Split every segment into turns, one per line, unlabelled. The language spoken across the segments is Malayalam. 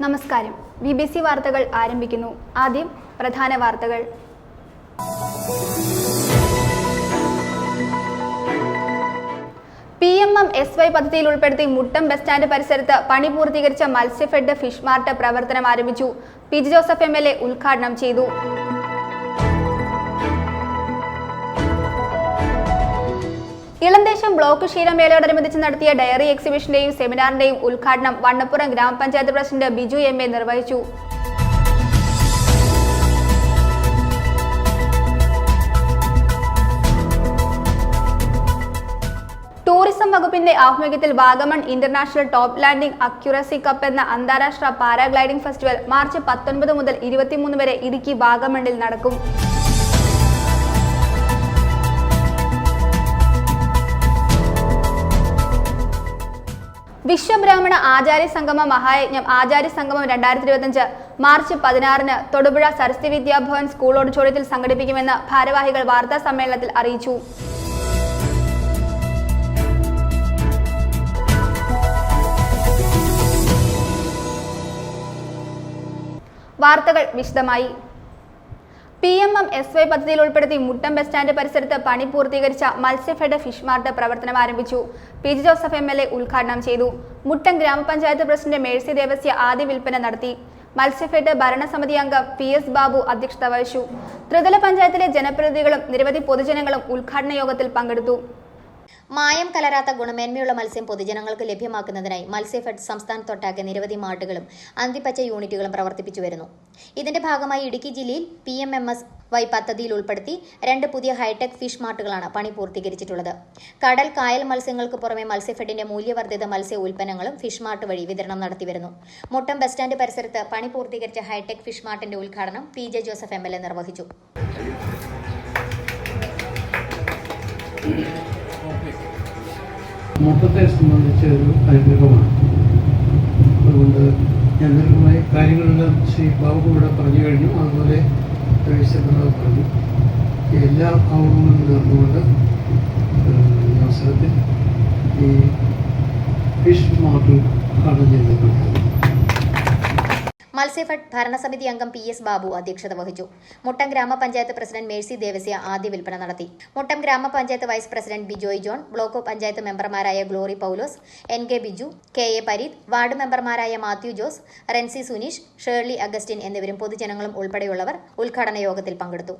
നമസ്കാരം. BBC വാർത്തകൾ ആരംഭിക്കുന്നു. ആദ്യം പ്രധാന വാർത്തകൾ. PMM-SY പദ്ധതിയിൽ ഉൾപ്പെടുത്തി മുട്ടം ബസ് സ്റ്റാൻഡ് പരിസരത്ത് പണി പൂർത്തീകരിച്ച മത്സ്യഫെഡ് ഫിഷ് മാർട്ട് പ്രവർത്തനം ആരംഭിച്ചു. PG ജോസഫ് MLA ഉദ്ഘാടനം ചെയ്തു. ഇളന്തേശം ബ്ലോക്ക് ക്ഷീരമേളയോടനുബന്ധിച്ച് നടത്തിയ ഡയറി എക്സിബിഷന്റെയും സെമിനാറിന്റെയും ഉദ്ഘാടനം വണ്ണപ്പുറം ഗ്രാമപഞ്ചായത്ത് പ്രസിഡന്റ് ബിജു MA നിർവഹിച്ചു. ടൂറിസം വകുപ്പിന്റെ ആഭിമുഖ്യത്തിൽ Vagamon international top landing accuracy cup എന്ന അന്താരാഷ്ട്ര പാരാഗ്ലൈഡിംഗ് ഫെസ്റ്റിവൽ മാർച്ച് 19 മുതൽ 23 വരെ ഇടുക്കി വാഗമണിൽ നടക്കും. വിശ്വബ്രാഹ്മണ ആചാര്യ സംഗമ മഹായജ്ഞം ആചാര്യ സംഗമം 2025 മാർച്ച് 16 തൊടുപുഴ സരസ്വതി വിദ്യാഭവൻ സ്കൂൾ ഓഡിറ്റോറിയത്തിൽ സംഘടിപ്പിക്കുമെന്ന് ഭാരവാഹികൾ വാർത്താ സമ്മേളനത്തിൽ അറിയിച്ചു. വാർത്തകൾ വിശദമായി. PMM-SY പദ്ധതിയിൽ ഉൾപ്പെടുത്തി മുട്ടം ബസ് സ്റ്റാൻഡ് പരിസരത്ത് പണി പൂർത്തീകരിച്ച മത്സ്യഫെഡ് ഫിഷ് മാർട്ട് പ്രവർത്തനം ആരംഭിച്ചു. PG ജോസഫ് MLA ഉദ്ഘാടനം ചെയ്തു. മുട്ടം ഗ്രാമപഞ്ചായത്ത് പ്രസിഡന്റ് മേഴ്സി ദേവസ്യ ആദ്യ വിൽപ്പന നടത്തി. മത്സ്യഫെഡ് ഭരണസമിതി അംഗം PS ബാബു അധ്യക്ഷത വഹിച്ചു. ത്രിതല പഞ്ചായത്തിലെ ജനപ്രതിനിധികളും നിരവധി പൊതുജനങ്ങളും ഉദ്ഘാടന യോഗത്തിൽ പങ്കെടുത്തു.
മായം കലരാത്ത ഗുണമേന്മയുള്ള മത്സ്യം പൊതുജനങ്ങൾക്ക് ലഭ്യമാക്കുന്നതിനായി മത്സ്യഫെഡ് സംസ്ഥാനത്തൊട്ടാകെ നിരവധി മാർട്ടുകളും അന്തിപ്പച്ച യൂണിറ്റുകളും പ്രവർത്തിപ്പിച്ചു വരുന്നു. ഇതിന്റെ ഭാഗമായി ഇടുക്കി ജില്ലയിൽ PMM-SY പദ്ധതിയിൽ ഉൾപ്പെടുത്തി 2 പുതിയ ഹൈടെക് ഫിഷ് മാർട്ടുകളാണ് പണി പൂർത്തീകരിച്ചിട്ടുള്ളത്. കടൽ കായൽ മത്സ്യങ്ങൾക്ക് പുറമെ മത്സ്യഫെഡിന്റെ മൂല്യവർദ്ധിത മത്സ്യ ഉൽപ്പന്നങ്ങളും ഫിഷ് മാർട്ട് വഴി വിതരണം നടത്തിവരുന്നു. മുട്ടം ബസ് സ്റ്റാൻഡ് പരിസരത്ത് പണി പൂർത്തീകരിച്ച ഹൈടെക് ഫിഷ് മാർട്ടിന്റെ ഉദ്ഘാടനം PJ ജോസഫ് MLA നിർവഹിച്ചു.
മുട്ടത്തെ സംബന്ധിച്ച് ഒരു അനുഗ്രഹമാണ്. അതുകൊണ്ട് ഞാൻ ദീർഘമായി കാര്യങ്ങളെല്ലാം ശ്രീ ബാബു ഇവിടെ പറഞ്ഞു കഴിഞ്ഞു. അതുപോലെ വിശദമായി പറഞ്ഞു. എല്ലാ ആവുകളും നടന്നുകൊണ്ട് അവസരത്തിൽ ഈ ഫിഷ് മാർട്ട് ഉദ്ഘാടനം ചെയ്തിട്ടുണ്ട്.
മത്സ്യഫെഡ് ഭരണസമിതി അംഗം PS ബാബു അധ്യക്ഷത വഹിച്ചു. മുട്ടം ഗ്രാമപഞ്ചായത്ത് പ്രസിഡന്റ് മേഴ്സി ദേവസ്യ ആദ്യ വിൽപ്പന നടത്തി. മുട്ടം ഗ്രാമപഞ്ചായത്ത് vice president Bijoy John, block panchayat മെമ്പർമാരായ Glory Paulose, NK Biju, KA Pareeth, ward മെമ്പർമാരായ മാത്യു ജോസ്, റെൻസി സുനീഷ്, ഷേർലി അഗസ്റ്റിൻ എന്നിവരും പൊതുജനങ്ങളും ഉൾപ്പെടെയുള്ളവർ ഉദ്ഘാടന യോഗത്തിൽ പങ്കെടുത്തു.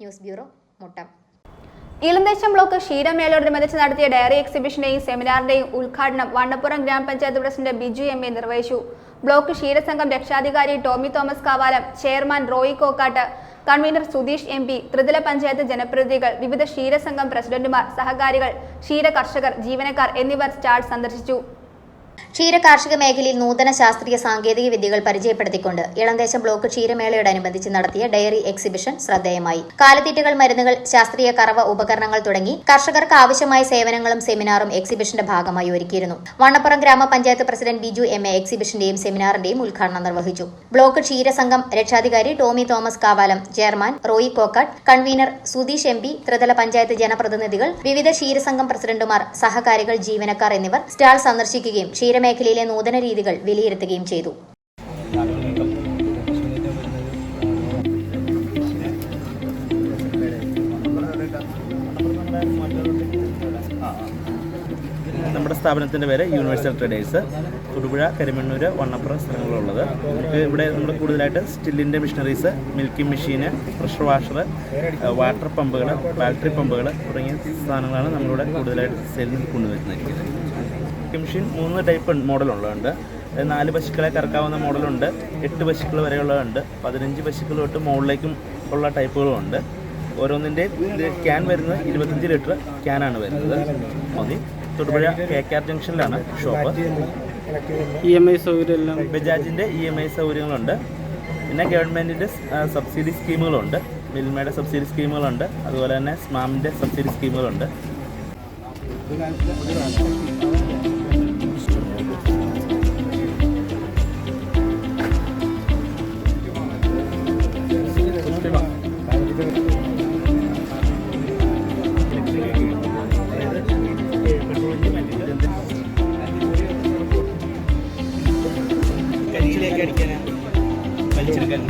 News bureau, Muttom.
Elamdesam block ക്ഷീരമേളയോടനുബന്ധിച്ച് നടത്തിയ ഡയറി എക്സിബിഷന്റെയും സെമിനാറിന്റെയും ഉദ്ഘാടനം വണ്ണപ്പുറം ഗ്രാമപഞ്ചായത്ത് പ്രസിഡന്റ് ബിജു MA നിർവഹിച്ചു. ബ്ലോക്ക് ക്ഷീരസംഘം രക്ഷാധികാരി Tomy Thomas Kavalam, chairman Roy Kokkat, convener Sudheesh MP, ത്രിതല പഞ്ചായത്ത് ജനപ്രതിനിധികൾ, വിവിധ ക്ഷീരസംഘം പ്രസിഡന്റുമാർ, സഹകാരികൾ, ക്ഷീര കർഷകർ, ജീവനക്കാർ എന്നിവർ സ്റ്റാൾ സന്ദർശിച്ചു.
ക്ഷീര കാർഷിക മേഖലയിൽ നൂതന ശാസ്ത്രീയ സാങ്കേതിക വിദ്യകൾ പരിചയപ്പെടുത്തിക്കൊണ്ട് ഇളന്തേശം ബ്ലോക്ക് ക്ഷീരമേളയോടനുബന്ധിച്ച് നടത്തിയ ഡയറി എക്സിബിഷൻ ശ്രദ്ധേയമായി. കാലിത്തീറ്റകൾ, മരുന്നുകൾ, ശാസ്ത്രീയ കറവ ഉപകരണങ്ങൾ തുടങ്ങി കർഷകർക്ക് ആവശ്യമായ സേവനങ്ങളും സെമിനാറും എക്സിബിഷന്റെ ഭാഗമായി ഒരുക്കിയിരുന്നു. വണ്ണപ്പുറം ഗ്രാമപഞ്ചായത്ത് പ്രസിഡന്റ് ബിജു MA എക്സിബിഷന്റെയും സെമിനാറിന്റെയും ഉദ്ഘാടനം നിർവഹിച്ചു. ബ്ലോക്ക് ക്ഷീരസംഘം രക്ഷാധികാരി Tomy Thomas Kavalam, chairman Roy Kokkat, convener Sudheesh MP, ത്രിതല പഞ്ചായത്ത് ജനപ്രതിനിധികൾ, വിവിധ ക്ഷീരസംഘം പ്രസിഡന്റുമാർ, സഹകാരികൾ, ജീവനക്കാർ എന്നിവർ സ്റ്റാൾ സന്ദർശിക്കുകയും ക്ഷീരമേഖലയിലെ നൂതന രീതികൾ വിലയിരുത്തുകയും ചെയ്തു.
നമ്മുടെ സ്ഥാപനത്തിൻ്റെ പേര് യൂണിവേഴ്സൽ ട്രേഡേഴ്സ്. തൊടുപുഴ, കരിമണ്ണൂർ, വണ്ണപ്പുറം സ്ഥലങ്ങളുള്ളത്. നമുക്ക് ഇവിടെ നമ്മൾ കൂടുതലായിട്ട് സ്റ്റില്ലിൻ്റെ machineries, milking machine, pressure washer, water പമ്പുകൾ, ബാറ്ററി പമ്പുകൾ തുടങ്ങിയ സാധനങ്ങളാണ് നമ്മളിവിടെ കൂടുതലായിട്ട് സെയിലിന് കൊണ്ടുവരുന്നിരിക്കുന്നത്. മിൽക്കിംഗ് മെഷീൻ 3 ടൈപ്പ് മോഡലുള്ളതുണ്ട്. 4 പശുക്കളെ കറക്കാവുന്ന മോഡലുണ്ട്, 8 പശുക്കൾ വരെയുള്ളതുണ്ട്, 15 പശുക്കൾ തൊട്ട് മുകളിലേക്കും ഉള്ള ടൈപ്പുകളുമുണ്ട്. ഓരോന്നിൻ്റെ ക്യാൻ വരുന്നത് 25 ലിറ്റർ ക്യാനാണ് വരുന്നത്. മതി. തൊടുപുഴ KKR ജംഗ്ഷനിലാണ് ഷോപ്പ്.
EMI സൗകര്യമെല്ലാം
ബജാജിൻ്റെ EMI സൗകര്യങ്ങളുണ്ട്. പിന്നെ ഗവൺമെൻറ്റിൻ്റെ സബ്സിഡി സ്കീമുകളുണ്ട്, മിൽമയുടെ സബ്സിഡി സ്കീമുകളുണ്ട്, അതുപോലെ തന്നെ സ്മാമിൻ്റെ സബ്സിഡി സ്കീമുകളുണ്ട്. കരിയിലേക്ക് അടിക്കാൻ വലിച്ചെടുക്കാൻ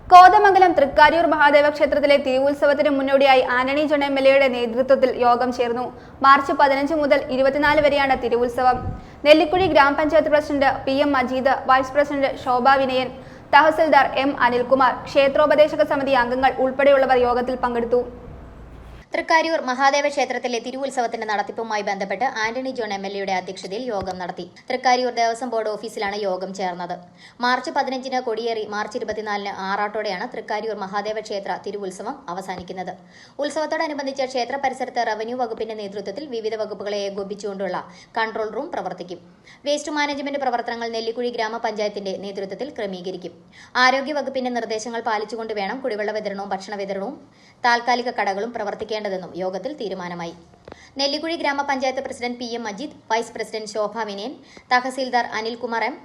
കോതമംഗലം തൃക്കാര്യൂർ മഹാദേവ ക്ഷേത്രത്തിലെ തിരുവുത്സവത്തിന് മുന്നോടിയായി ആന്റണി ജോൺ MLA നേതൃത്വത്തിൽ യോഗം ചേർന്നു. മാർച്ച് 15 മുതൽ 24 വരെയാണ് തിരുവുത്സവം. നെല്ലിക്കുഴി ഗ്രാമപഞ്ചായത്ത് president PM Majeed, vice president Shobha Vinayan, tahsildar M Anilkumar, ക്ഷേത്രോപദേശക സമിതി അംഗങ്ങൾ ഉൾപ്പെടെയുള്ളവർ യോഗത്തിൽ പങ്കെടുത്തു.
തൃക്കാര്യൂർ മഹാദേവ ക്ഷേത്രത്തിലെ തിരുവുത്സവത്തിന്റെ നടത്തിപ്പുമായി ബന്ധപ്പെട്ട് ആന്റണി ജോൺ MLA അധ്യക്ഷതയിൽ യോഗം നടത്തി. തൃക്കാര്യൂർ ദേവസ്വം ബോർഡ് ഓഫീസിലാണ് യോഗം ചേർന്നത്. മാർച്ച് 15 കൊടിയേറി മാർച്ച് 24 ആറാട്ടോടെയാണ് തൃക്കാര്യൂർ മഹാദേവ ക്ഷേത്ര തിരുവുത്സവം അവസാനിക്കുന്നത്. ഉത്സവത്തോടനുബന്ധിച്ച് ക്ഷേത്ര പരിസരത്ത് റവന്യൂ വകുപ്പിന്റെ നേതൃത്വത്തിൽ വിവിധ വകുപ്പുകളെ ഏകോപിപ്പിച്ചുകൊണ്ടുള്ള കൺട്രോൾ റൂം പ്രവർത്തിക്കും. വേസ്റ്റ് മാനേജ്മെന്റ് പ്രവർത്തനങ്ങൾ നെല്ലിക്കുഴി ഗ്രാമപഞ്ചായത്തിന്റെ നേതൃത്വത്തിൽ ക്രമീകരിക്കും. ആരോഗ്യ വകുപ്പിന്റെ നിർദ്ദേശങ്ങൾ പാലിച്ചുകൊണ്ട് വേണം കുടിവെള്ള വിതരണവും ഭക്ഷണ വിതരണവും താൽക്കാലിക കടകളും പ്രവർത്തിക്കേണ്ടതെന്നും യോഗത്തിൽ തീരുമാനമായി. നെല്ലിക്കുഴി ഗ്രാമപഞ്ചായത്ത് president PM Majeed, vice president Shobha Vinayan, tahsildar Anilkumar M,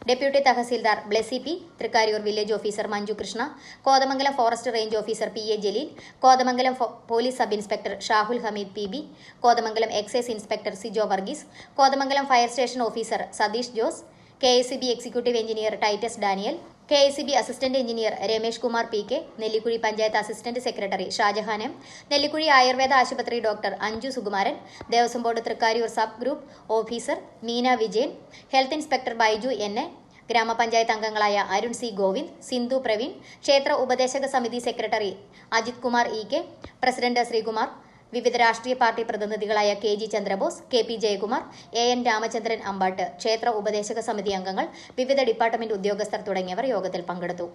deputy tahsildar Blessy P, Thrikkariyoor village officer Manju Krishna, Kothamangalam forest range officer PA Jaleel, Kothamangalam police sub inspector Shahul Hameed PB, Kothamangalam excise inspector Sijo Varghese, Kothamangalam fire station officer Satheesh Jose, KSCB executive engineer Titus Daniel, KSCB assistant engineer Ramesh Kumar PK, Nellikuzhi panchayat assistant secretary Shajahan M, Nellikuzhi Ayurveda ആശുപത്രി doctor Anju Sukumaran, Devaswom board Thrikkariyoor sub group officer Meena Vijayan, health inspector Baiju NA, ഗ്രാമപഞ്ചായത്ത് അംഗങ്ങളായ അരുൺ C ഗോവിന്ദ്, സിന്ധു പ്രവീൺ, ക്ഷേത്ര ഉപദേശക സമിതി secretary Ajith Kumar EK, president Sreekumar, വിവിധ രാഷ്ട്രീയ പാർട്ടി പ്രതിനിധികളായ KG Chandrabose, KP Jayakumar, AN Ramachandran Ambat, ക്ഷേത്ര ഉപദേശക സമിതി അംഗങ്ങൾ, വിവിധ ഡിപ്പാർട്ട്മെന്റ് ഉദ്യോഗസ്ഥർ തുടങ്ങിയവർ യോഗത്തിൽ പങ്കെടുത്തു.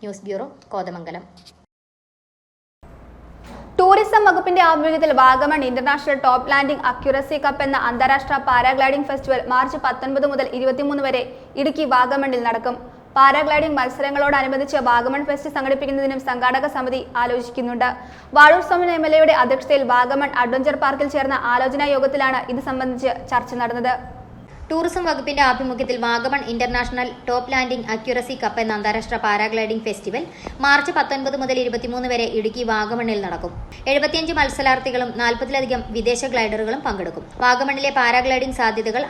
News bureau, Kothamangalam.
ടൂറിസം വകുപ്പിന്റെ ആഭിമുഖ്യത്തിൽ Vagamon international top landing accuracy cup എന്ന അന്താരാഷ്ട്ര പാരാഗ്ലൈഡിംഗ് ഫെസ്റ്റിവൽ മാർച്ച് 19 മുതൽ 23 വരെ ഇടുക്കി വാഗമണിൽ നടക്കും. പാരാഗ്ലൈഡിംഗ് മത്സരങ്ങളോടനുബന്ധിച്ച് വാഗമൺ ഫെസ്റ്റ് സംഘടിപ്പിക്കുന്നതിനും സംഘാടക സമിതി ആലോചിക്കുന്നുണ്ട്. വാഴൂർ സോമൻ MLA അധ്യക്ഷതയിൽ വാഗമൺ അഡ്വഞ്ചർ പാർക്കിൽ ചേർന്ന ആലോചനാ യോഗത്തിലാണ് ഇത് സംബന്ധിച്ച് ചർച്ച നടന്നത്.
ടൂറിസം വകുപ്പിന്റെ ആഭിമുഖ്യത്തിൽ Vagamon international top landing accuracy cup എന്ന അന്താരാഷ്ട്ര പാരാഗ്ലൈഡിംഗ് ഫെസ്റ്റിവൽ മാർച്ച് 19 മുതൽ 23 വരെ ഇടുക്കി വാഗമണിൽ നടക്കും. 75 മത്സരാർത്ഥികളും 40-ലധികം വിദേശ ഗ്ലൈഡറുകളും പങ്കെടുക്കും. വാഗമണിലെ പാരാഗ്ലൈഡിംഗ് സാധ്യതകൾ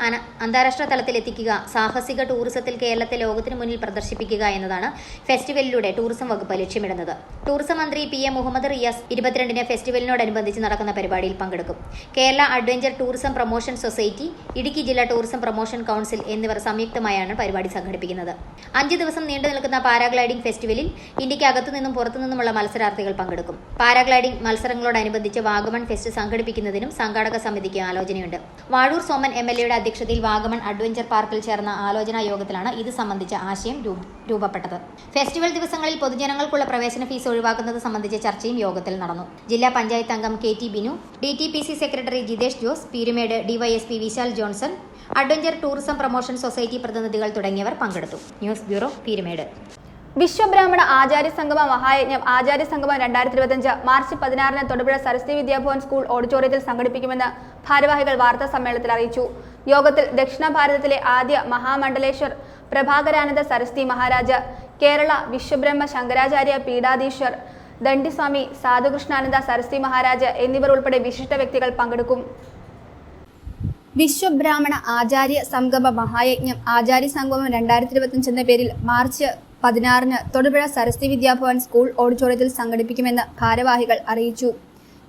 അന്താരാഷ്ട്ര തലത്തിലെത്തിക്കുക, സാഹസിക ടൂറിസത്തിൽ കേരളത്തെ ലോകത്തിന് മുന്നിൽ പ്രദർശിപ്പിക്കുക എന്നതാണ് ഫെസ്റ്റിവലിലൂടെ ടൂറിസം വകുപ്പ് ലക്ഷ്യമിടുന്നത്. ടൂറിസം മന്ത്രി PM മുഹമ്മദ് റിയാസ് 22-ന് ഫെസ്റ്റിവലിനോടനുബന്ധിച്ച് നടക്കുന്ന പരിപാടിയിൽ പങ്കെടുക്കും. Kerala adventure tourism promotion society, Idukki ജില്ലാ ടൂറിസം പ്രൊമോഷൻ കൗൺസിൽ എന്നിവർ സംയുക്തമായാണ് പരിപാടി സംഘടിപ്പിക്കുന്നത്. 5 ദിവസം നീണ്ടു നിൽക്കുന്ന പാരാഗ്ലൈഡിംഗ് ഫെസ്റ്റിവലിൽ ഇന്ത്യക്ക് അകത്തുനിന്നും പുറത്തുനിന്നുമുള്ള മത്സരാർത്ഥികൾ പങ്കെടുക്കും. പാരാഗ്ലൈഡിംഗ് മത്സരങ്ങളോടനുബന്ധിച്ച് വാഗമൺ ഫെസ്റ്റ് സംഘടിപ്പിക്കുന്നതിനും സംഘാടക സമിതിക്ക് ആലോചനയുണ്ട്. വാഴൂർ സോമൻ MLA അധ്യക്ഷതയിൽ വാഗമൺ അഡ്വഞ്ചർ പാർക്കിൽ ചേർന്ന ആലോചനാ യോഗത്തിലാണ് ഇത് സംബന്ധിച്ച ആശയം രൂപപ്പെട്ടത്. ഫെസ്റ്റിവൽ ദിവസങ്ങളിൽ പൊതുജനങ്ങൾക്കുള്ള പ്രവേശന ഫീസ് ഒഴിവാക്കുന്നത് സംബന്ധിച്ച ചർച്ചയും യോഗത്തിൽ നടന്നു. ജില്ലാ പഞ്ചായത്ത് അംഗം KT Binu, DTPC secretary Jithesh Jose, Peermade DYSP Vishal Johnson, adventure tourism promotion society പ്രതിനിധികൾ തുടങ്ങിയവർ പങ്കെടുത്തു. ന്യൂസ് ബ്യൂറോ, പീരുമേട്.
വിശ്വബ്രാഹ്മണ ആചാര്യ സംഗമ മഹായജ്ഞം ആചാര്യ സംഗമം 2025 മാർച്ച് 16-ന് തൊടുപുഴ സരസ്വതി വിദ്യാഭവൻ സ്കൂൾ ഓഡിറ്റോറിയത്തിൽ സംഘടിപ്പിക്കുമെന്ന് ഭാരവാഹികൾ വാർത്താ സമ്മേളനത്തിൽ അറിയിച്ചു. യോഗത്തിൽ ദക്ഷിണ ഭാരതത്തിലെ ആദ്യ മഹാമണ്ഡലേശ്വർ പ്രഭാകരാനന്ദ സരസ്വതി മഹാരാജ്, കേരള വിശ്വബ്രഹ്മ ശങ്കരാചാര്യ പീഠാധീശ്വർ ദണ്ഡിസ്വാമി സാധുകൃഷ്ണാനന്ദ സരസ്വതി മഹാരാജ് എന്നിവർ ഉൾപ്പെടെ വിശിഷ്ട വ്യക്തികൾ പങ്കെടുക്കും. വിശ്വബ്രാഹ്മണ ആചാര്യ സംഗമ മഹായജ്ഞം ആചാര്യ സംഗമം 2025 എന്ന പേരിൽ മാർച്ച് 16 തൊടുപുഴ സരസ്വതി വിദ്യാഭവൻ സ്കൂൾ ഓഡിറ്റോറിയത്തിൽ സംഘടിപ്പിക്കുമെന്ന് ഭാരവാഹികൾ അറിയിച്ചു.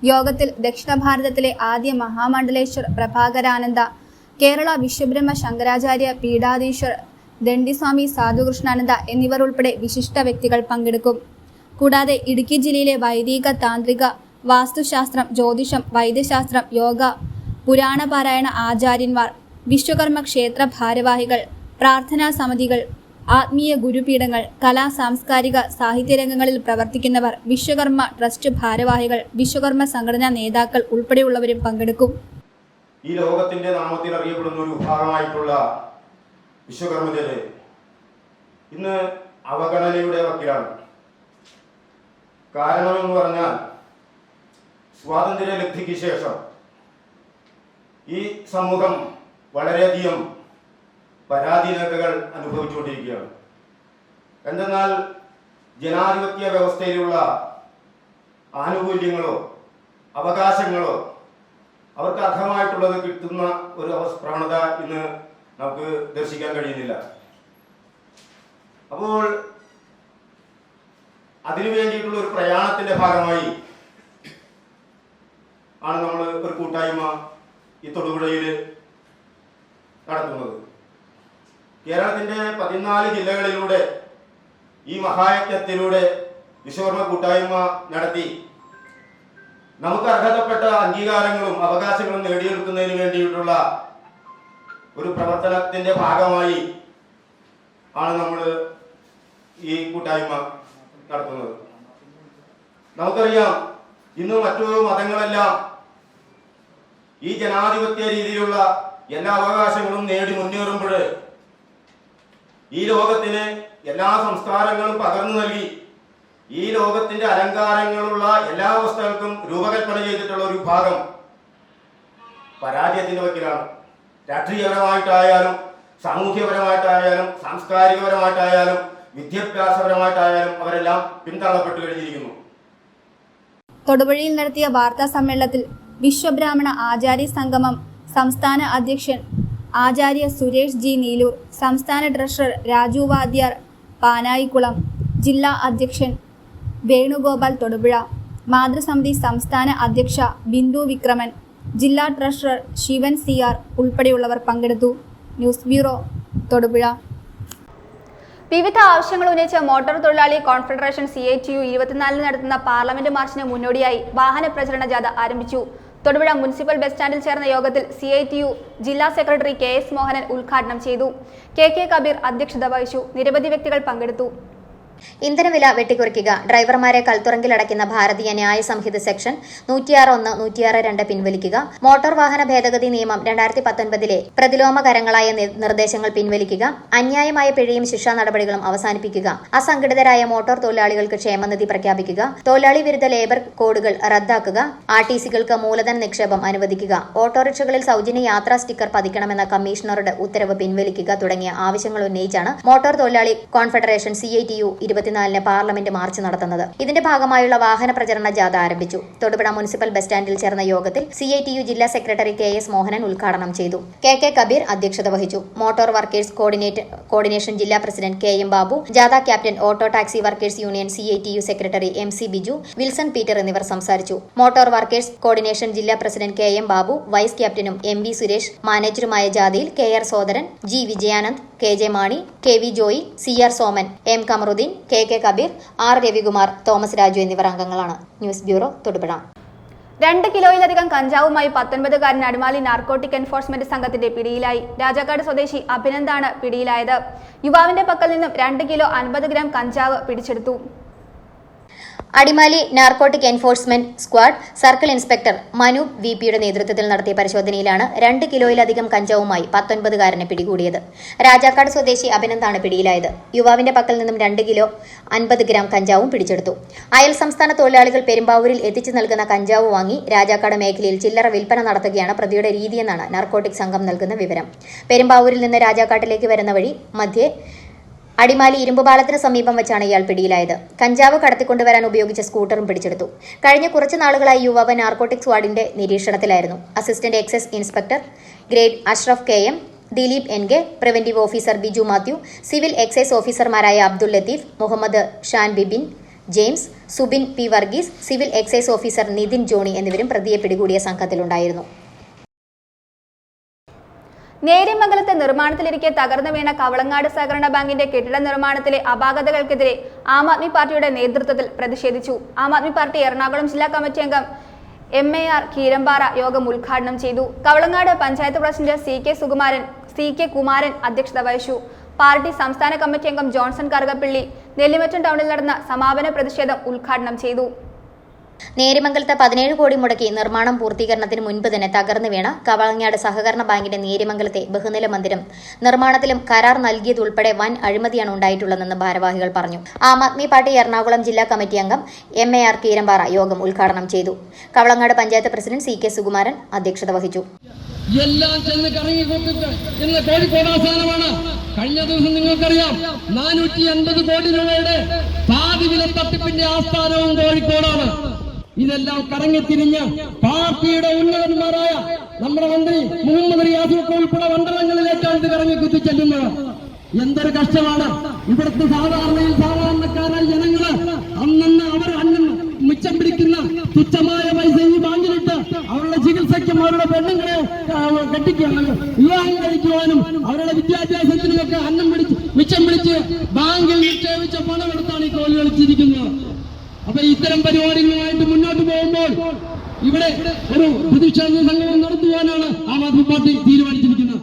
യോഗത്തിൽ ദക്ഷിണ ഭാരതത്തിലെ ആദ്യ മഹാമണ്ഡലേശ്വർ പ്രഭാകരാനന്ദ, കേരള വിശ്വബ്രഹ്മ ശങ്കരാചാര്യ പീഠാധീശ്വർ ദണ്ഡിസ്വാമി സാധുകൃഷ്ണാനന്ദ എന്നിവർ ഉൾപ്പെടെ വിശിഷ്ട വ്യക്തികൾ പങ്കെടുക്കും. കൂടാതെ ഇടുക്കി ജില്ലയിലെ വൈദിക, താന്ത്രിക, വാസ്തുശാസ്ത്രം, ജ്യോതിഷം, വൈദ്യശാസ്ത്രം, യോഗ, പുരാണപാരായണ ആചാര്യന്മാർ, വിശ്വകർമ്മ ക്ഷേത്ര ഭാരവാഹികൾ, പ്രാർത്ഥനാ സമിതികൾ, ആത്മീയ ഗുരുപീഠങ്ങൾ, കലാ, സാംസ്കാരിക, സാഹിത്യരംഗങ്ങളിൽ പ്രവർത്തിക്കുന്നവർ, വിശ്വകർമ്മ ട്രസ്റ്റ് ഭാരവാഹികൾ, വിശ്വകർമ്മ സംഘടനാ നേതാക്കൾ ഉൾപ്പെടെയുള്ളവരും പങ്കെടുക്കും.
ഈ ലോകത്തിന്റെ നാമത്തിൽ അറിയപ്പെടുന്ന ഒരു വിഭാഗമായിട്ടുള്ള വിശ്വകർമ്മജര് ഇന്ന് അവഗണനയുടെ വക്കിലാണ്. കാരണമെന്ന് പറഞ്ഞാൽ സ്വാതന്ത്ര്യ ലബ്ധിക്ക് ശേഷം ഈ സമൂഹം വളരെയധികം പരാധീനതകൾ അനുഭവിച്ചുകൊണ്ടിരിക്കുകയാണ്. എന്തെന്നാൽ ജനാധിപത്യ വ്യവസ്ഥയിലുള്ള ആനുകൂല്യങ്ങളോ അവകാശങ്ങളോ അവർക്ക് അർഹമായിട്ടുള്ളത് കിട്ടുന്ന ഒരു പ്രവണത ഇന്ന് നമുക്ക് ദർശിക്കാൻ കഴിയുന്നില്ല. അപ്പോൾ അതിനു വേണ്ടിയിട്ടുള്ള ഒരു പ്രയാണത്തിന്റെ ഭാഗമായി ആണ് നമ്മൾ ഒരു കൂട്ടായ്മ ഈ തൊടുപുഴയിൽ നടത്തുന്നത്. കേരളത്തിന്റെ 14 ജില്ലകളിലൂടെ ഈ മഹായജ്ഞത്തിലൂടെ വിശ്വകർമ്മ കൂട്ടായ്മ നടത്തി നമുക്ക് അർഹതപ്പെട്ട അംഗീകാരങ്ങളും അവകാശങ്ങളും നേടിയെടുക്കുന്നതിന് വേണ്ടിയിട്ടുള്ള ഒരു പ്രവർത്തനത്തിന്റെ ഭാഗമായി ആണ് നമ്മൾ ഈ കൂട്ടായ്മ നടത്തുന്നത്. നമുക്കറിയാം, ഇന്ന് മറ്റു മതങ്ങളെല്ലാം ഈ ജനാധിപത്യ രീതിയിലുള്ള എല്ലാ അവകാശങ്ങളും നേടി മുന്നേറുമ്പോൾ ഈ ലോകത്തിന് എല്ലാ സംസ്കാരങ്ങളും പകർന്നു നൽകി ഈ ലോകത്തിന്റെ അലങ്കാരങ്ങളുള്ള എല്ലാ അവസ്ഥകൾക്കും രൂപകൽപ്പന ചെയ്തിട്ടുള്ള ഒരു വിഭാഗം പരാജയത്തിന്റെ വക്കിലാണ്. രാഷ്ട്രീയപരമായിട്ടായാലും സാമൂഹ്യപരമായിട്ടായാലും സാംസ്കാരികപരമായിട്ടായാലും വിദ്യാഭ്യാസപരമായിട്ടായാലും അവരെല്ലാം പിന്തള്ളപ്പെട്ടു കഴിഞ്ഞിരിക്കുന്നു.
തൊടുപുഴയിൽ നടത്തിയ വാർത്താ സമ്മേളനത്തിൽ വിശ്വബ്രാഹ്മണ ആചാര്യ സംഗമം സംസ്ഥാന അധ്യക്ഷൻ ആചാര്യ സുരേഷ് ജി നീലൂർ, സംസ്ഥാന ട്രഷറർ രാജു വാദ്യാർ പാനായിക്കുളം, ജില്ലാ അധ്യക്ഷൻ വേണുഗോപാൽ തൊടുപുഴ, മാതൃസമിതി സംസ്ഥാന അധ്യക്ഷ ബിന്ദു വിക്രമൻ, ജില്ലാ ട്രഷറർ ശിവൻ CR ഉൾപ്പെടെയുള്ളവർ പങ്കെടുത്തു. News bureau, Thodupuzha. വിവിധ ആവശ്യങ്ങൾ ഉന്നയിച്ച് മോട്ടോർ തൊഴിലാളി കോൺഫെഡറേഷൻ CITU 24 നടത്തുന്ന പാർലമെന്റ് മാർച്ചിന് മുന്നോടിയായി വാഹന പ്രചരണ ജാഥ ആരംഭിച്ചു. തൊടുപുഴ മുനിസിപ്പൽ ബസ് സ്റ്റാൻഡിൽ ചേർന്ന യോഗത്തിൽ CITU ജില്ലാ സെക്രട്ടറി KS മോഹനൻ ഉദ്ഘാടനം ചെയ്തു. KK കബീർ അധ്യക്ഷത വഹിച്ചു. നിരവധി വ്യക്തികൾ പങ്കെടുത്തു.
ഇന്ധനവില വെട്ടിക്കുറയ്ക്കുക, ഡ്രൈവർമാരെ കൽത്തുറങ്കിലടയ്ക്കുന്ന ഭാരതീയ ന്യായ സംഹിത സെക്ഷൻ 106(1), 106(2) പിൻവലിക്കുക, മോട്ടോർ വാഹന ഭേദഗതി നിയമം 2019 പ്രതിലോമ കരങ്ങളായ നിർദ്ദേശങ്ങൾ പിൻവലിക്കുക, അന്യായമായ പിഴയും ശിക്ഷാ നടപടികളും അവസാനിപ്പിക്കുക, അസംഘടിതരായ മോട്ടോർ തൊഴിലാളികൾക്ക് ക്ഷേമനിധി പ്രഖ്യാപിക്കുക, തൊഴിലാളി വിരുദ്ധ ലേബർ കോഡുകൾ റദ്ദാക്കുക, RTCകൾക്ക് മൂലധന നിക്ഷേപം അനുവദിക്കുക, ഓട്ടോറിക്ഷകളിൽ സൗജന്യ യാത്രാ സ്റ്റിക്കർ പതിക്കണമെന്ന കമ്മീഷണറുടെ ഉത്തരവ് പിൻവലിക്കുക തുടങ്ങിയ ആവശ്യങ്ങൾ ഉന്നയിച്ചാണ് മോട്ടോർ തൊഴിലാളി കോൺഫെഡറേഷൻ CITU 24 പാർലമെന്റ് മാർച്ച് നടത്തുന്നത്. ഇതിന്റെ ഭാഗമായുള്ള വാഹന പ്രചരണ ജാഥ ആരംഭിച്ചു. തൊടുപുഴ മുനിസിപ്പൽ ബസ് സ്റ്റാൻഡിൽ ചേർന്ന യോഗത്തിൽ CITU ജില്ലാ സെക്രട്ടറി KS മോഹനൻ ഉദ്ഘാടനം ചെയ്തു. KK കബീർ അധ്യക്ഷത വഹിച്ചു. മോട്ടോർ വർക്കേഴ്സ് കോർഡിനേഷൻ ജില്ലാ പ്രസിഡന്റ് KM ബാബു, ജാഥ captain, auto taxi workers union CITU secretary MC Biju, Wilson Peter എന്നിവർ സംസാരിച്ചു. മോട്ടോർ വർക്കേഴ്സ് കോർഡിനേഷൻ ജില്ലാ പ്രസിഡന്റ് KM ബാബു, വൈസ് ക്യാപ്റ്റനും MB സുരേഷ്, മാനേജറുമായ ജാഥയിൽ KR Sodaran, G Vijayanand, KJ Mani, KV Joy, CR Soman, M Kamaruddeen, KK Kabeer, R Ravikumar, Thomas Raju എന്നിവർ അംഗങ്ങളാണ്. News bureau, Thodupuzha.
2 കിലോയിലധികം കഞ്ചാവുമായി 19-കാരൻ അടിമാലി നാർക്കോട്ടിക് എൻഫോഴ്സ്മെന്റ് സംഘത്തിന്റെ പിടിയിലായി. രാജാക്കാട് സ്വദേശി അഭിനന്ദാണ് പിടിയിലായത്. യുവാവിന്റെ പക്കൽ നിന്നും 2 കിലോ 50 ഗ്രാം കഞ്ചാവ് പിടിച്ചെടുത്തു.
Adimali narcotic enforcement squad circle inspector Manu VPയുടെ നേതൃത്വത്തിൽ നടത്തിയ പരിശോധനയിലാണ് 2 കിലോയിലധികം കഞ്ചാവുമായി 19-കാരനെ പിടികൂടിയത്. രാജാക്കാട് സ്വദേശി അഭിനന്ദാണ് പിടിയിലായത്. യുവാവിന്റെ പക്കൽ നിന്നും 2 കിലോ 50 ഗ്രാം കഞ്ചാവും പിടിച്ചെടുത്തു. അയൽ സംസ്ഥാന തൊഴിലാളികൾ പെരുമ്പാവൂരിൽ എത്തിച്ചു നൽകുന്ന കഞ്ചാവ് വാങ്ങി രാജാക്കാട് മേഖലയിൽ ചില്ലറ വിൽപ്പന നടത്തുകയാണ് പ്രതിയുടെ രീതിയെന്നാണ് നാർക്കോട്ടിക് സംഘം നൽകുന്ന വിവരം. പെരുമ്പാവൂരിൽ നിന്ന് രാജാക്കാട്ടിലേക്ക് വരുന്ന വഴി മധ്യേ അടിമാലി ഇരുമ്പുപാലത്തിന് സമീപം വെച്ചാണ് ഇയാൾ പിടിയിലായത്. കഞ്ചാവ് കടത്തിക്കൊണ്ടുവരാൻ ഉപയോഗിച്ച സ്കൂട്ടറും പിടിച്ചെടുത്തു. കഴിഞ്ഞ കുറച്ച് നാളുകളായി യുവാവ് നാർക്കോട്ടിക്സ് വാർഡിന്റെ നിരീക്ഷണത്തിലായിരുന്നു. Assistant excise inspector grade Ashraf KM, Dileep NK, preventive officer Biju Mathew, civil excise ഓഫീസർമാരായ Abdul Latheef, Muhammad Shan Bibin, James, Subin P Varghese, civil excise officer Nithin Johny എന്നിവരും പ്രതിയെ പിടികൂടിയ സംഘത്തിലുണ്ടായിരുന്നു.
നേര്യമംഗലത്തെ നിർമ്മാണത്തിലിരിക്കെ തകർന്നു വീണ കവളങ്ങാട് സഹകരണ ബാങ്കിന്റെ കെട്ടിട നിർമ്മാണത്തിലെ അപാകതകൾക്കെതിരെ ആം ആദ്മി പാർട്ടിയുടെ നേതൃത്വത്തിൽ പ്രതിഷേധിച്ചു. ആം ആദ്മി പാർട്ടി എറണാകുളം ജില്ലാ കമ്മിറ്റി അംഗം MAR കീരമ്പാറ യോഗം ഉദ്ഘാടനം ചെയ്തു. കവളങ്ങാട് പഞ്ചായത്ത് പ്രസിഡന്റ് CK കുമാരൻ അധ്യക്ഷത വഹിച്ചു. പാർട്ടി സംസ്ഥാന കമ്മിറ്റി അംഗം ജോൺസൺ കറുകപ്പള്ളി നെല്ലിമറ്റം ടൗണിൽ നടന്ന സമാപന പ്രതിഷേധം ഉദ്ഘാടനം ചെയ്തു.
നേര്യമംഗലത്ത് 17 കോടി മുടക്കി നിർമ്മാണം പൂർത്തീകരണത്തിന് മുൻപ് തന്നെ തകർന്നു വീണ കവളങ്ങാട് സഹകരണ ബാങ്കിന്റെ നേര്യമംഗലത്തെ ബഹുനില മന്ദിരം നിർമ്മാണത്തിലും കരാർ നൽകിയതുൾപ്പെടെ വൻ അഴിമതിയാണ് ഉണ്ടായിട്ടുള്ളതെന്ന് ഭാരവാഹികൾ പറഞ്ഞു. ആം ആദ്മി പാർട്ടി എറണാകുളം ജില്ലാ കമ്മിറ്റി അംഗം MAR കീരമ്പാറ യോഗം ഉദ്ഘാടനം ചെയ്തു. കവളങ്ങാട് പഞ്ചായത്ത് പ്രസിഡന്റ് CK സുകുമാരൻ അധ്യക്ഷത വഹിച്ചു.
എല്ലാം ചെന്ന് കറങ്ങി കൊടുത്തിട്ട് ഇന്ന് കോഴിക്കോട് ആസ്ഥാനമാണ്. കഴിഞ്ഞ ദിവസം നിങ്ങൾക്കറിയാം 450 കോടി രൂപയുടെ പാതി വില തട്ടിപ്പിന്റെ ആസ്ഥാനവും കോഴിക്കോടാണ്. ഇതെല്ലാം കറങ്ങിത്തിരിഞ്ഞ് പാർട്ടിയുടെ ഉന്നതന്മാരായ നമ്മുടെ മന്ത്രി മുഹമ്മദ് റിയാസൊക്കെ ഉൾപ്പെടെ മണ്ഡലങ്ങളിലേക്കാണ് ഇത് കറങ്ങി കുത്തിച്ചെല്ലുന്നത്. എന്തൊരു കഷ്ടമാണ്. ഇവിടുത്തെ സാധാരണക്കാരായ ജനങ്ങള് അന്നന്ന് അവർ മിച്ചം പിടിക്കുന്ന തുച്ഛമായ പൈസ ഈ ബാങ്കിലിട്ട് അവരുടെ ചികിത്സയ്ക്കും അവരുടെ പെണ്ണുങ്ങളെ വിവാഹം കഴിക്കുവാനും അവരുടെ വിദ്യാഭ്യാസത്തിനുമൊക്കെ മിച്ചം പിടിച്ച് ബാങ്കിൽ നിക്ഷേപിച്ച പണമെടുത്താണ് ഈ കോലി കളിച്ചിരിക്കുന്നത്. അപ്പൊ ഇത്തരം പരിപാടികളുമായിട്ട് മുന്നോട്ട് പോകുമ്പോൾ ഇവിടെ ഒരു പ്രതിഷേധ സംഗമം നടത്തുവാനാണ് ആം ആദ്മി പാർട്ടി തീരുമാനിച്ചിരിക്കുന്നത്.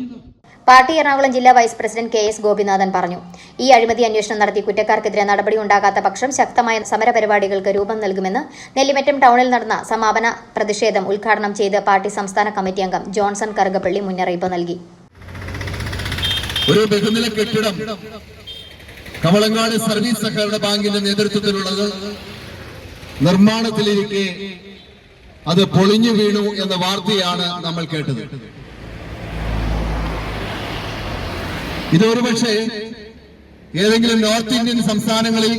പാർട്ടി എറണാകുളം ജില്ലാ വൈസ് പ്രസിഡന്റ് KS ഗോപിനാഥൻ പറഞ്ഞു. ഈ അഴിമതി അന്വേഷണം നടത്തി കുറ്റക്കാർക്കെതിരെ നടപടി ഉണ്ടാകാത്ത പക്ഷം ശക്തമായ സമരപരിപാടികൾക്ക് രൂപം നൽകുമെന്ന് നെല്ലിമറ്റം ടൗണിൽ നടന്ന സമാപന പ്രതിഷേധം ഉദ്ഘാടനം ചെയ്ത് പാർട്ടി സംസ്ഥാന കമ്മിറ്റി അംഗം ജോൺസൺ കറുകപ്പള്ളി മുന്നറിയിപ്പ് നൽകി.
ഒരു ബഹുനില കെട്ടിടം കവളങ്ങാട് സർവീസ് സഹകരണ ബാങ്കിന്റെ നേതൃത്വത്തിലുള്ളത് നിർമ്മാണത്തിലിരിക്കെ അത് പൊളിഞ്ഞു വീണു എന്ന വാർത്തയാണ് നമ്മൾ കേട്ടത്. ഇത് ഒരുപക്ഷെ ഏതെങ്കിലും നോർത്ത് ഇന്ത്യൻ സംസ്ഥാനങ്ങളിൽ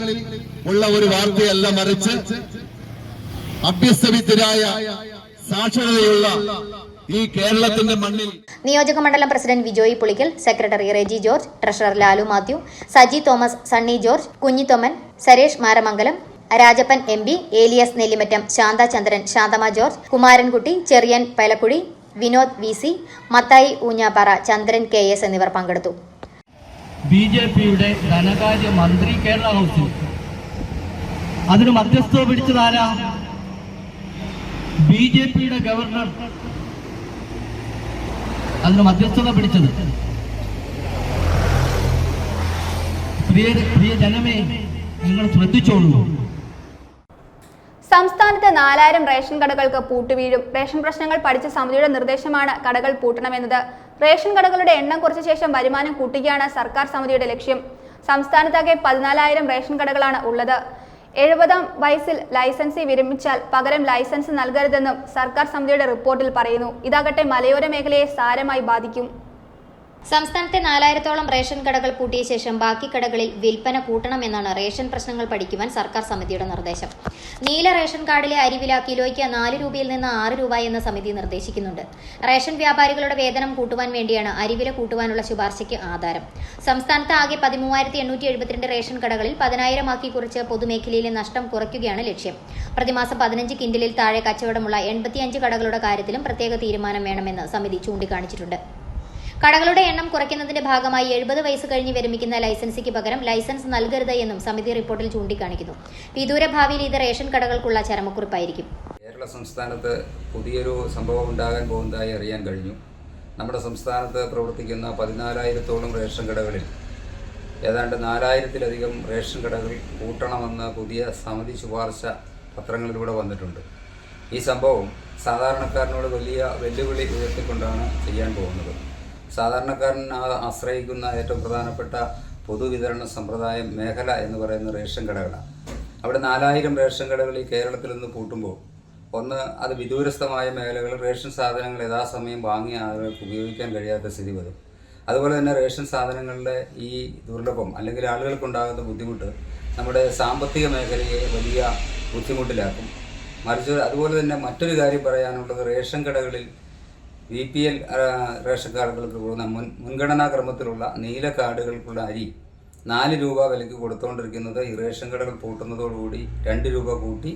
ഉള്ള ഒരു വാർത്തയല്ല, മറിച്ച് അഭ്യസ്തവിദ്യരായ സാക്ഷരതയുള്ള ഈ കേരളത്തിന്റെ മണ്ണിൽ
നിയോജക മണ്ഡലം president Vijoy Pulickal, secretary Reji George, treasurer Lalu Mathew, Saji Thomas, Sunny George, Kunjithomman, Saresh Maramangalam, Rajappan MP, Elias Nellimattam, Santhachandran, Shanthama George, Kumarankutty, Cherian Palakkudy, Vinod VC, Mathai Oonjappara, Chandran KS എന്നിവർ പങ്കെടുത്തു.
BJPയുടെ ധനകാര്യ മന്ത്രി കേരള ഹൗസിൽ അതിന് മധ്യസ്ഥത പിടിച്ചതാരാ? BJPയുടെ ഗവർണർ അതിന് മധ്യസ്ഥത പിടിച്ചത്. പ്രിയ ജനമേ, നിങ്ങൾ ശ്രദ്ധിച്ചോളൂ.
സംസ്ഥാനത്ത് 4000 റേഷൻ കടകൾക്ക് പൂട്ടുവീഴും. റേഷൻ പ്രശ്നങ്ങൾ പഠിച്ച സമിതിയുടെ നിർദ്ദേശമാണ് കടകൾ പൂട്ടണമെന്നത്. റേഷൻ കടകളുടെ എണ്ണം കുറച്ച ശേഷം വരുമാനം കൂട്ടുകയാണ് സർക്കാർ സമിതിയുടെ ലക്ഷ്യം. സംസ്ഥാനത്താകെ 14000 റേഷൻ കടകളാണ് ഉള്ളത്. 70 വയസ്സിൽ ലൈസൻസി വിരമിച്ചാൽ പകരം ലൈസൻസ് നൽകരുതെന്നും സർക്കാർ സമിതിയുടെ റിപ്പോർട്ടിൽ പറയുന്നു. ഇതാകട്ടെ മലയോര മേഖലയെ സാരമായി ബാധിക്കും.
സംസ്ഥാനത്തെ 4000-ഓളം റേഷൻ കടകൾ പൂട്ടിയ ശേഷം ബാക്കി കടകളിൽ വിൽപ്പന കൂട്ടണമെന്നാണ് റേഷൻ പ്രശ്നങ്ങൾ പഠിക്കുവാൻ സർക്കാർ സമിതിയുടെ നിർദ്ദേശം. നീല റേഷൻ കാർഡിലെ അരിവില കിലോയ്ക്ക് 4 രൂപയിൽ നിന്ന് 6 രൂപ എന്ന് സമിതി നിർദ്ദേശിക്കുന്നുണ്ട്. റേഷൻ വ്യാപാരികളുടെ വേതനം കൂട്ടുവാൻ വേണ്ടിയാണ് അരിവില കൂട്ടുവാനുള്ള ശുപാർശയ്ക്ക് ആധാരം. സംസ്ഥാനത്ത് ആകെ 13,872 റേഷൻ കടകളിൽ 10,000 ആക്കി കുറിച്ച് പൊതുമേഖലയിലെ നഷ്ടം കുറയ്ക്കുകയാണ് ലക്ഷ്യം. പ്രതിമാസം 15 കിൻഡലിൽ താഴെ കച്ചവടമുള്ള 85 കടകളുടെ കാര്യത്തിലും പ്രത്യേക തീരുമാനം വേണമെന്ന് സമിതി ചൂണ്ടിക്കാണിച്ചിട്ടുണ്ട്. കടകളുടെ എണ്ണം കുറയ്ക്കുന്നതിന്റെ ഭാഗമായി 70 വയസ്സ് കഴിഞ്ഞ് വിരമിക്കുന്ന ലൈസൻസിക്ക് പകരം ലൈസൻസ് നൽകരുത് എന്നും സമിതി റിപ്പോർട്ടിൽ ചൂണ്ടിക്കാണിക്കുന്നു. വിദൂര ഭാവിയിൽ ഇത് റേഷൻ കടകൾക്കുള്ള ചരമക്കുറിപ്പായിരിക്കും.
കേരള സംസ്ഥാനത്ത് പുതിയൊരു സംഭവം ഉണ്ടാകാൻ പോകുന്നതായി അറിയാൻ കഴിഞ്ഞു. നമ്മുടെ സംസ്ഥാനത്ത് പ്രവർത്തിക്കുന്ന 14,000-ഓളം റേഷൻ കടകളിൽ ഏതാണ്ട് 4,000-ലധികം റേഷൻ കടകൾ പൂട്ടണമെന്ന് പുതിയ സമിതി ശുപാർശ പത്രങ്ങളിലൂടെ വന്നിട്ടുണ്ട്. ഈ സംഭവം സാധാരണക്കാരനോട് വലിയ വെല്ലുവിളി ഉയർത്തിക്കൊണ്ടാണ് ചെയ്യാൻ പോകുന്നത്. സാധാരണക്കാരൻ ആശ്രയിക്കുന്ന ഏറ്റവും പ്രധാനപ്പെട്ട പൊതുവിതരണ സമ്പ്രദായം മേഖല എന്ന് പറയുന്ന റേഷൻ കടകളാണ്. അവിടെ 4000 റേഷൻ കടകൾ ഈ കേരളത്തിൽ നിന്ന് പൂട്ടുമ്പോൾ ഒന്ന്, അത് വിദൂരസ്ഥമായ മേഖലകളിൽ റേഷൻ സാധനങ്ങൾ യഥാസമയം വാങ്ങിയ ആളുകൾക്ക് ഉപയോഗിക്കാൻ കഴിയാത്ത സ്ഥിതി വരും. അതുപോലെ തന്നെ റേഷൻ സാധനങ്ങളുടെ ഈ ദുർലഭം അല്ലെങ്കിൽ ആളുകൾക്കുണ്ടാകുന്ന ബുദ്ധിമുട്ട് നമ്മുടെ സാമ്പത്തിക മേഖലയെ വലിയ ബുദ്ധിമുട്ടിലാക്കും. മറിച്ച് അതുപോലെ തന്നെ മറ്റൊരു കാര്യം പറയാനുള്ളത്, റേഷൻ കടകളിൽ BPL റേഷൻ കാർഡുകൾക്ക് പോകുന്ന മുൻഗണനാ ക്രമത്തിലുള്ള നീല കാർഡുകൾക്കുള്ള അരി 4 രൂപ വിലയ്ക്ക് കൊടുത്തുകൊണ്ടിരിക്കുന്നത് ഈ റേഷൻ കടകൾ പൂട്ടുന്നതോടുകൂടി 2 രൂപ കൂട്ടി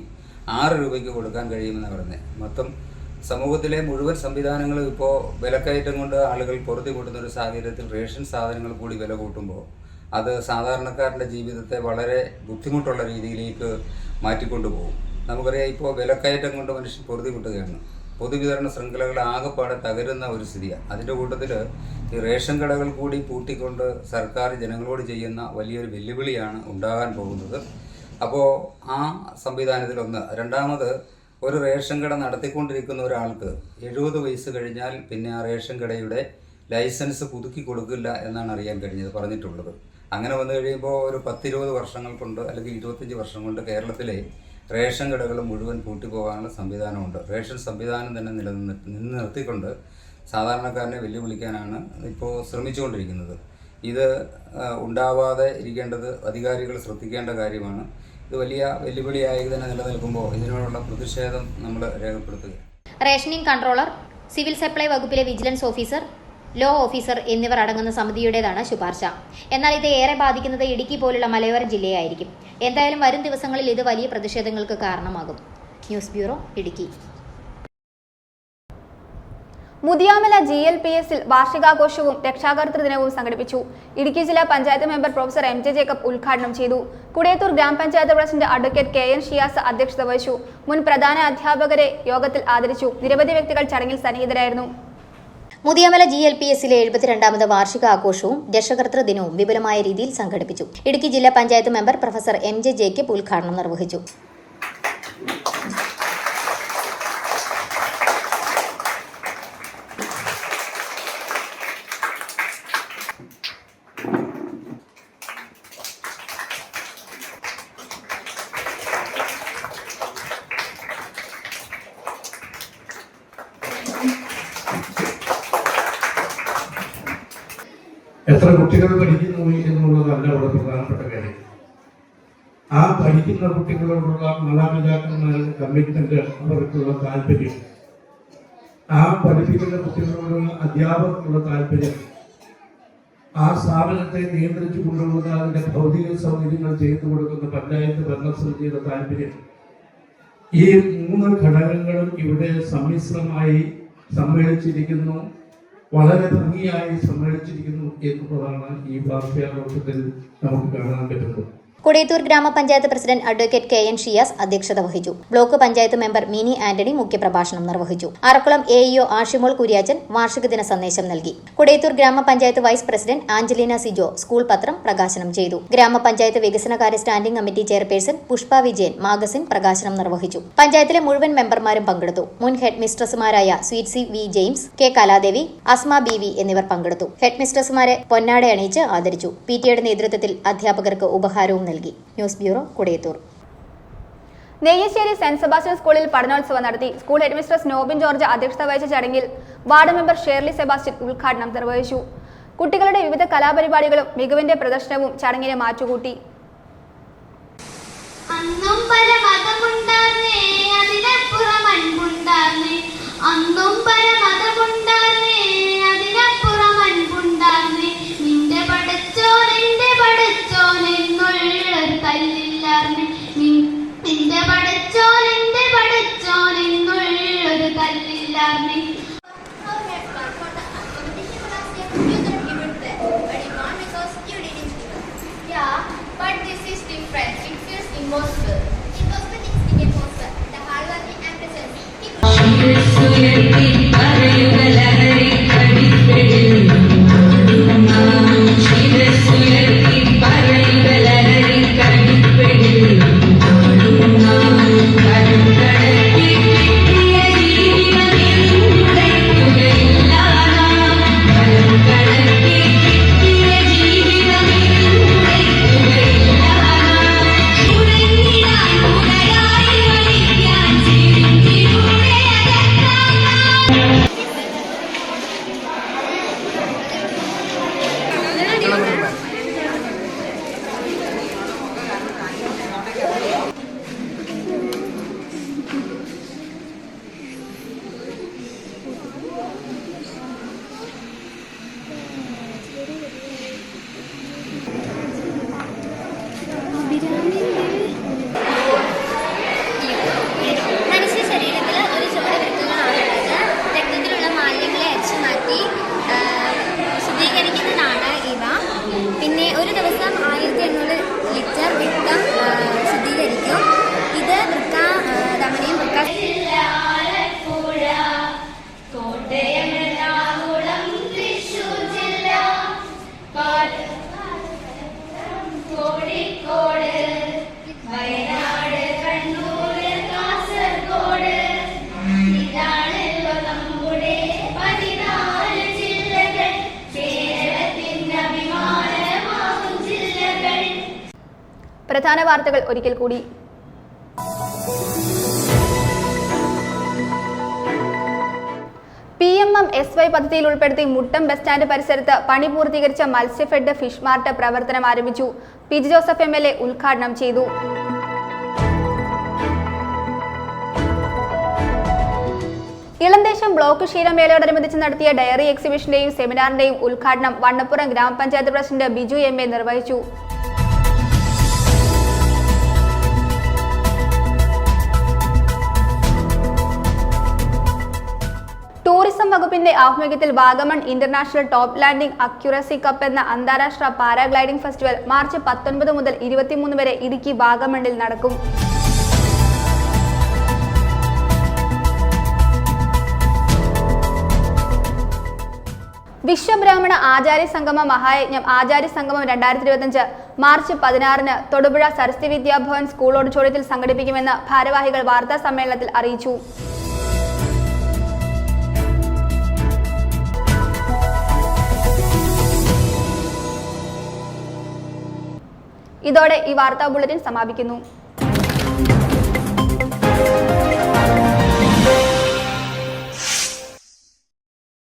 6 രൂപയ്ക്ക് കൊടുക്കാൻ കഴിയുമെന്നാണ് പറയുന്നത്. മൊത്തം സമൂഹത്തിലെ മുഴുവൻ സംവിധാനങ്ങളും ഇപ്പോൾ വിലക്കയറ്റം കൊണ്ട് ആളുകൾ പൊറുതിമുട്ടുന്ന ഒരു സാഹചര്യത്തിൽ റേഷൻ സാധനങ്ങൾ കൂടി വില കൂട്ടുമ്പോൾ അത് സാധാരണക്കാരൻ്റെ ജീവിതത്തെ വളരെ ബുദ്ധിമുട്ടുള്ള രീതിയിലേക്ക് മാറ്റിക്കൊണ്ടുപോകും. നമുക്കറിയാം, ഇപ്പോൾ വിലക്കയറ്റം കൊണ്ട് മനുഷ്യൻ പൊറുതിമുട്ടുകയാണ്. പൊതുവിതരണ ശൃംഖലകൾ ആകെപ്പാടെ തകരുന്ന ഒരു സ്ഥിതിയാണ്. അതിൻ്റെ കൂട്ടത്തിൽ ഈ റേഷൻ കടകൾ കൂടി പൂട്ടിക്കൊണ്ട് സർക്കാർ ജനങ്ങളോട് ചെയ്യുന്ന വലിയൊരു വെല്ലുവിളിയാണ് ഉണ്ടാകാൻ പോകുന്നത്. അപ്പോൾ ആ സംവിധാനത്തിലൊന്ന്. രണ്ടാമത്, ഒരു റേഷൻ കട നടത്തിക്കൊണ്ടിരിക്കുന്ന ഒരാൾക്ക് 70 വയസ്സ് കഴിഞ്ഞാൽ പിന്നെ ആ റേഷൻ കടയുടെ ലൈസൻസ് പുതുക്കി കൊടുക്കില്ല എന്നാണ് അറിയാൻ പറഞ്ഞിട്ടുള്ളത്. അങ്ങനെ വന്നു കഴിയുമ്പോൾ ഒരു 10-20 വർഷങ്ങൾ കൊണ്ട് അല്ലെങ്കിൽ 25 വർഷം കൊണ്ട് കേരളത്തിലെ റേഷൻ കടകൾ മുഴുവൻ പൂട്ടിപ്പോകാനുള്ള സംവിധാനമുണ്ട്. റേഷൻ സംവിധാനം തന്നെ നിലനിർത്തിക്കൊണ്ട് സാധാരണക്കാരനെ വെല്ലുവിളിക്കാനാണ് ഇപ്പോൾ ശ്രമിച്ചുകൊണ്ടിരിക്കുന്നത്. ഇത് ഉണ്ടാവാതെ ഇരിക്കേണ്ടത് അധികാരികൾ ശ്രദ്ധിക്കേണ്ട കാര്യമാണ്. ഇത് വലിയ വെല്ലുവിളിയായി തന്നെ നിലനിൽക്കുമ്പോൾ ഇതിനോടുള്ള പ്രതിഷേധം നമ്മൾ രേഖപ്പെടുത്തുക.
റേഷനിംഗ് കൺട്രോളർ, സിവിൽ സപ്ലൈ വകുപ്പിലെ വിജിലൻസ് ഓഫീസർ, ലോ ഓഫീസർ എന്നിവർ അടങ്ങുന്ന സമിതിയുടേതാണ് ശുപാർശ. എന്നാൽ ഇത് ഏറെ ബാധിക്കുന്നത് ഇടുക്കി പോലുള്ള മലയോര ജില്ലയായിരിക്കും. എന്തായാലും വരും ദിവസങ്ങളിൽ ഇത് വലിയ പ്രതിഷേധങ്ങൾക്ക് കാരണമാകും. News bureau, Idukki.
മുതിയാമല GLPS-ൽ വാർഷികാഘോഷവും രക്ഷാകർതൃ ദിനവും സംഘടിപ്പിച്ചു. ഇടുക്കി ജില്ലാ panchayat member professor MJ Jacob ഉദ്ഘാടനം ചെയ്തു. കുടയത്തൂർ ഗ്രാമപഞ്ചായത്ത് പ്രസിഡന്റ് അഡ്വക്കേറ്റ് KN ഷിയാസ് അധ്യക്ഷത വഹിച്ചു. മുൻ പ്രധാന അധ്യാപകരെ യോഗത്തിൽ ആദരിച്ചു. നിരവധി വ്യക്തികൾ ചടങ്ങിൽ സന്നിഹിതരായിരുന്നു.
മുതിയാമല GLPS-ലെ 72ാമത് വാർഷികാഘോഷവും രക്ഷകർതൃ ദിനവും വിപുലമായ രീതിയിൽ സംഘടിപ്പിച്ചു. ഇടുക്കി ജില്ലാ panchayat member professor MJ Jacob ഉദ്ഘാടനം നിർവഹിച്ചു.
എത്ര കുട്ടികൾ പഠിക്കുന്നു എന്നുള്ളതല്ല അവിടെ പ്രധാനപ്പെട്ട കാര്യം. ആ പഠിക്കുന്ന കുട്ടികളോടുള്ള മാതാപിതാക്കന്മാരുടെ കമ്മിറ്റ്മെന്റ്, അവർക്കുള്ള താല്പര്യം, ആ പഠിപ്പിക്കുന്ന കുട്ടികളോടുള്ള അധ്യാപകർക്കുള്ള താല്പര്യം, ആ സ്ഥാപനത്തെ നിയന്ത്രിച്ചു കൊണ്ടുപോകുന്ന അതിന്റെ ഭൗതിക സൗകര്യങ്ങൾ ചെയ്തു കൊടുക്കുന്ന പഞ്ചായത്ത് ഭരണസമിതിയുടെ താല്പര്യം, ഈ 3 ഘടകങ്ങളും ഇവിടെ സമ്മിശ്രമായി സമ്മേളിച്ചിരിക്കുന്നു. വളരെ ഭംഗിയായി സമ്മേളിച്ചിരിക്കുന്നു എന്നുള്ളതാണ് ഈ വാർഷികാഘോഷത്തിൽ നമുക്ക് കാണാൻ പറ്റുന്നത്.
കുടയത്തൂർ ഗ്രാമപഞ്ചായത്ത് പ്രസിഡന്റ് അഡ്വക്കേറ്റ് KN ഷിയാസ് അധ്യക്ഷത വഹിച്ചു. Block panchayat member mini Antony മുഖ്യപ്രഭാഷണം നിർവഹിച്ചു. അറക്കുളം AEO ആഷിമോൾ കുര്യാച്ചൻ വാർഷിക ദിന സന്ദേശം നൽകി. കുടയത്തൂർ ഗ്രാമപഞ്ചായത്ത് vice president Angelina Sijo school പത്രം പ്രകാശനം ചെയ്തു. ഗ്രാമപഞ്ചായത്ത് വികസനകാര്യ standing committee chairperson Pushpa Vijayan magazine പ്രകാശനം നിർവഹിച്ചു. പഞ്ചായത്തിലെ മുഴുവൻ മെമ്പർമാരും പങ്കെടുത്തു. മുൻ ഹെഡ് മിസ്ട്രസുമാരായ Sweetsy V James, K Kaladevi, Asma BV എന്നിവർ പങ്കെടുത്തു. ഹെഡ് മിസ്ട്രസുമാരെ പൊന്നാട അണിയിച്ച് ആദരിച്ചു. PTAയുടെ നേതൃത്വത്തിൽ അധ്യാപകർക്ക് ഉപഹാരവും നൽകി. News bureau, Kudayathoor.
Neyyassery saint Sebastian സ്കൂളിൽ പഠനോത്സവം നടത്തി. സ്കൂൾ ഹെഡ്മിസ്ട്രസ് നോബിൻ ജോർജ് അധ്യക്ഷത വഹിച്ച ചടങ്ങിൽ വാർഡ് മെമ്പർ ഷേർലി സെബാസ്റ്റ്യൻ ഉദ്ഘാടനം നിർവഹിച്ചു. കുട്ടികളുടെ വിവിധ കലാപരിപാടികളും മികവിന്റെ പ്രദർശനവും ചടങ്ങിനെ മാറ്റുകൂട്ടി.
Impossible. The hard working and presence.
പ്രധാന വാർത്തകൾ ഒരിക്കൽ കൂടി. PMM-SY പദ്ധതിയിൽ ഉൾപ്പെടുത്തി മുട്ടം ബസ് സ്റ്റാൻഡ് പരിസരത്ത് പണി പൂർത്തീകരിച്ച മത്സ്യഫെഡ് ഫിഷ് മാർട്ട് പ്രവർത്തനം ആരംഭിച്ചു. PG ജോസഫ് MLA ഉദ്ഘാടനം ചെയ്തു. ഇളന്തേശം ബ്ലോക്ക് ക്ഷീരമേളയോടനുബന്ധിച്ച് നടത്തിയ ഡയറി എക്സിബിഷന്റെയും സെമിനാറിന്റെയും ഉദ്ഘാടനം വണ്ണപ്പുറം ഗ്രാമപഞ്ചായത്ത് പ്രസിഡന്റ് ബിജു MA നിർവഹിച്ചു. ടൂറിസം വകുപ്പിന്റെ ആഭിമുഖ്യത്തിൽ Vagamon international top landing accuracy cup എന്ന അന്താരാഷ്ട്ര പാരാഗ്ലൈഡിംഗ് ഫെസ്റ്റിവൽ മാർച്ച് 19 മുതൽ 23 വരെ ഇടുക്കി വാഗമണിൽ നടക്കും. വിശ്വബ്രാഹ്മണ ആചാര്യ സംഗമ മഹായജ്ഞം ആചാര്യ സംഗമം 2025 മാർച്ച് 16 തൊടുപുഴ സരസ്വതി വിദ്യാഭവൻ സ്കൂൾ ഓഡിറ്റോറിയത്തിൽ സംഘടിപ്പിക്കുമെന്ന് ഭാരവാഹികൾ വാർത്താ സമ്മേളനത്തിൽ അറിയിച്ചു. ഇതോടെ ഈ വാർത്താ ബുള്ളറ്റിൻ സമാപിക്കുന്നു.